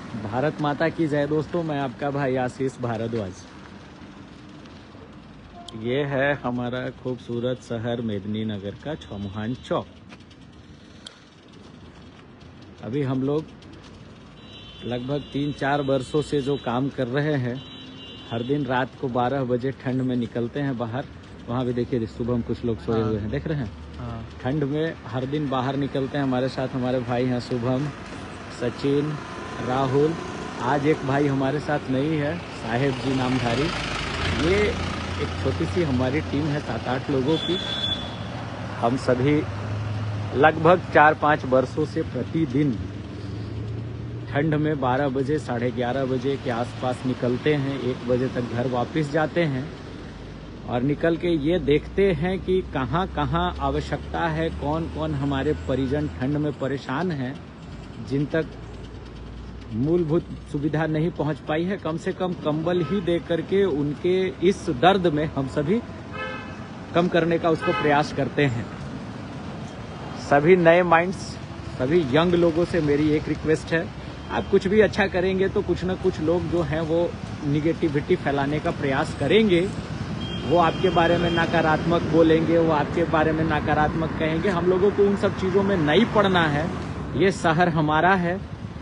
भारत माता की जय। दोस्तों, मैं आपका भाई आशीष भारद्वाज। ये है हमारा खूबसूरत शहर मेदिनीनगर का चौमुहान चौक। अभी हम लोग लगभग 3-4 वर्षों से जो काम कर रहे हैं, हर दिन रात को 12 बजे ठंड में निकलते हैं बाहर। वहाँ भी देखिए शुभम कुछ लोग सोए हुए हैं, देख रहे हैं। ठंड में हर दिन बाहर निकलते हैं। हमारे साथ हमारे भाई हैं शुभम, सचिन, राहुल। आज एक भाई हमारे साथ नहीं है, साहेब जी नामधारी। ये एक छोटी सी हमारी टीम है 7-8 लोगों की। हम सभी लगभग 4-5 वर्षों से प्रतिदिन ठंड में 12 बजे 11:30 बजे के आसपास निकलते हैं। 1 बजे तक घर वापस जाते हैं और निकल के ये देखते हैं कि कहाँ कहाँ आवश्यकता है, कौन कौन हमारे परिजन ठंड में परेशान हैं, जिन तक मूलभूत सुविधा नहीं पहुंच पाई है। कम से कम कंबल ही दे करके उनके इस दर्द में हम सभी कम करने का उसको प्रयास करते हैं। सभी नए माइंड्स, सभी यंग लोगों से मेरी एक रिक्वेस्ट है, आप कुछ भी अच्छा करेंगे तो कुछ ना कुछ लोग जो हैं वो निगेटिविटी फैलाने का प्रयास करेंगे। वो आपके बारे में नकारात्मक बोलेंगे, वो आपके बारे में नकारात्मक कहेंगे। हम लोगों को उन सब चीज़ों में नहीं पड़ना है। ये शहर हमारा है,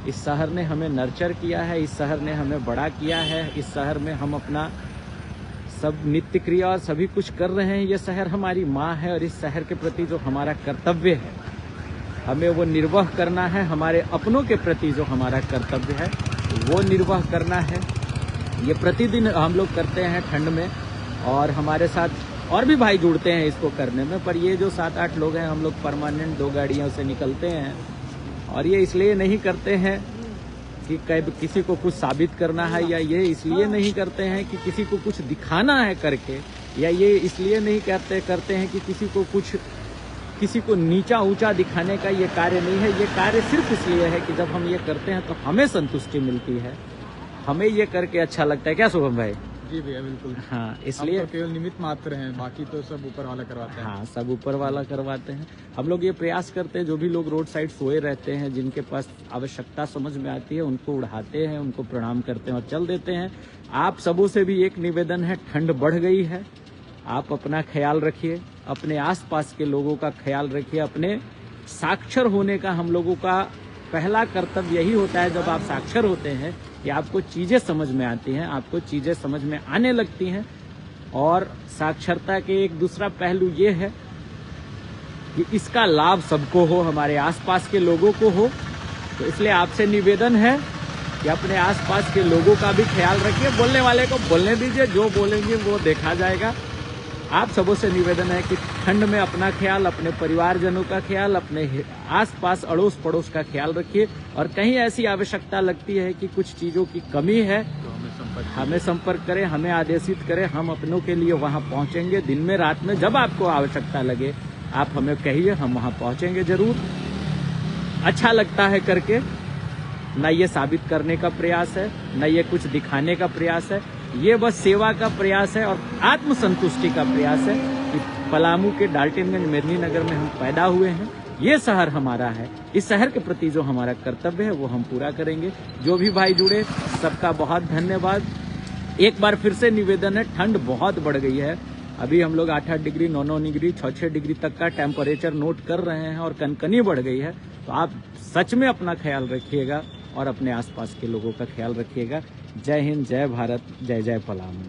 इस शहर ने हमें नर्चर किया है, इस शहर ने हमें बड़ा किया है। इस शहर में हम अपना सब नित्य क्रिया और सभी कुछ कर रहे हैं। ये शहर हमारी माँ है और इस शहर के प्रति जो हमारा कर्तव्य है, हमें वो निर्वाह करना है। हमारे अपनों के प्रति जो हमारा कर्तव्य है वो निर्वाह करना है। ये प्रतिदिन हम लोग करते हैं ठंड में, और हमारे साथ और भी भाई जुड़ते हैं इसको करने में। पर ये जो 7-8 लोग हैं, हम लोग परमानेंट 2 गाड़ियों से निकलते हैं। और ये इसलिए नहीं करते हैं कि किसी को कुछ साबित करना है, या ये इसलिए नहीं करते हैं कि किसी को कुछ दिखाना है करके, या ये इसलिए नहीं करते हैं कि किसी को नीचा ऊंचा दिखाने का ये कार्य नहीं है। ये कार्य सिर्फ इसलिए है कि जब हम ये करते हैं तो हमें संतुष्टि मिलती है, हमें ये करके अच्छा लगता है। क्या शुभम भाई? जी भैया, बिल्कुल। हाँ, इसलिए तो केवल निमित्त मात्र हैं, बाकी तो सब ऊपर वाला करवाते हैं। हाँ, सब ऊपर वाला करवाते हैं। हम लोग ये प्रयास करते हैं, जो भी लोग रोड साइड सोए रहते हैं, जिनके पास आवश्यकता समझ में आती है, उनको उठाते हैं, उनको प्रणाम करते हैं और चल देते हैं। आप सबों से भी एक निवेदन है, ठंड बढ़ गई है, आप अपना ख्याल रखिए, अपने आसपास के लोगों का ख्याल रखिए। अपने साक्षर होने का हम लोगों का पहला कर्तव्य यही होता है, जब आप साक्षर होते हैं कि आपको चीजें समझ में आती हैं, आपको चीजें समझ में आने लगती हैं। और साक्षरता के एक दूसरा पहलू ये है कि इसका लाभ सबको हो, हमारे आसपास के लोगों को हो। तो इसलिए आपसे निवेदन है कि अपने आसपास के लोगों का भी ख्याल रखिए। बोलने वाले को बोलने दीजिए, जो बोलेंगे वो देखा जाएगा। आप सबों से निवेदन है कि ठंड में अपना ख्याल, अपने परिवारजनों का ख्याल, अपने आसपास अड़ोस पड़ोस का ख्याल रखिए। और कहीं ऐसी आवश्यकता लगती है कि कुछ चीज़ों की कमी है तो हमें संपर्क करें, हमें आदेशित करें। हम अपनों के लिए वहां पहुंचेंगे। दिन में रात में जब आपको आवश्यकता लगे आप हमें कहिए, हम वहां पहुंचेंगे जरूर। अच्छा लगता है करके, न ये साबित करने का प्रयास है, न ये कुछ दिखाने का प्रयास है। ये बस सेवा का प्रयास है और आत्मसंतुष्टि का प्रयास है कि पलामू के डाल्टनगंज मेदिनीनगर में हम पैदा हुए हैं। ये शहर हमारा है, इस शहर के प्रति जो हमारा कर्तव्य है वो हम पूरा करेंगे। जो भी भाई जुड़े, सबका बहुत धन्यवाद। एक बार फिर से निवेदन है, ठंड बहुत बढ़ गई है। अभी हम लोग 8-8 डिग्री, 9-9 डिग्री, 6-6 डिग्री तक का टेम्परेचर नोट कर रहे हैं और कनकनी बढ़ गई है। तो आप सच में अपना ख्याल रखिएगा और अपने आसपास के लोगों का ख्याल रखिएगा। जय हिंद, जय भारत, जय जय पलामू।